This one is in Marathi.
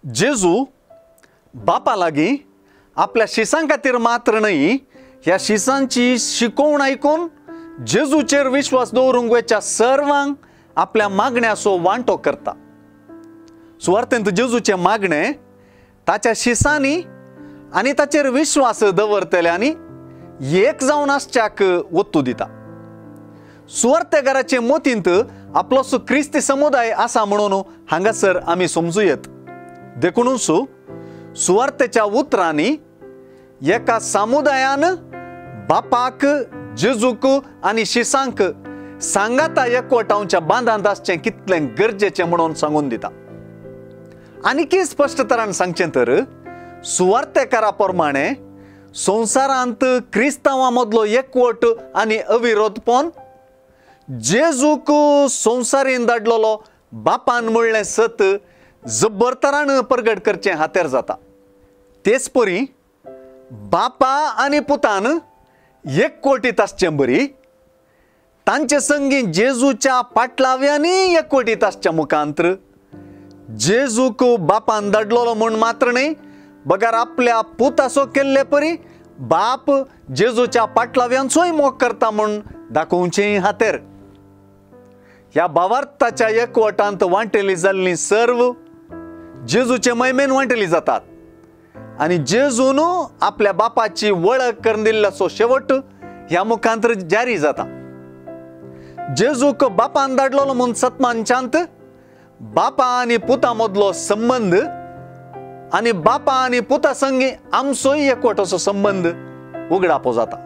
जेजू बापा लागी आपल्या शिसां खातीर मात्र नाही, ह्या शिसांची शिकवण ऐकून जेजूचेर विश्वास दवरूंक वेच्या सर्वांक आपल्या मागण्याचो वांटो करता। सुवार्थेंत जेजूचे मागणे ताच्या शिसांनी आनी ताचेर विश्वास दवरतल्यांनी एक जावन आसच्याक वत्तू दिता। सुवार्थेकाराचे मोतींत आपलोसो क्रिस्ती समुदाय आसा म्हणून हांगासर आमी समजू येत। देखूनच सुवार्थेच्या उतरांनी एका समुदायान बापाक, जेजूक आनी शिसांक सांगाता एकवटावच्या बांदांत आसचें कितलें गरजेचें म्हणून सांगून दिता। आनीकी स्पश्ट तरान सांगचें तर सुवार्थेकारा प्रमाणे संवसारांत क्रिस्तांवां मदलो एकवट आनी अविरोधपण जेजूक संवसारीन धाडलेलो बापान म्हणलें सत जबरतरान प्रगट करचें हातेर जाता। तेच परी बापा आनी पुतान एकवटीत आसचें बरी, तांचे संगी जेजूच्या पाटलाव्यांनी एकवटीत आसच्या मुखांत्र जेजूक बापान धाडलेलो म्हूण मात्र न्ही, बगार आपल्या पुताचो केल्ले परी बाप जेजूच्या पाटलाव्यांचोय मोग करता म्हूण दाखोवचें हातेर। ह्या भावार्थाच्या एकवटांत वांटेली जाल्लीं सर्व जेजूचे महिमेन वांटेली जातात आनी जेजून आपल्या बापाची वळख करून दिल्ल्याचो शेवट ह्या मुखांतर जारी जाता। जेजूक बापान धाडलेलो म्हूण सतमानच्यांत बापा आनी पुता मदलो संबंध आनी बापा आनी पुता संगी आमचोय एकवटाचो संबंध उगडापो जाता।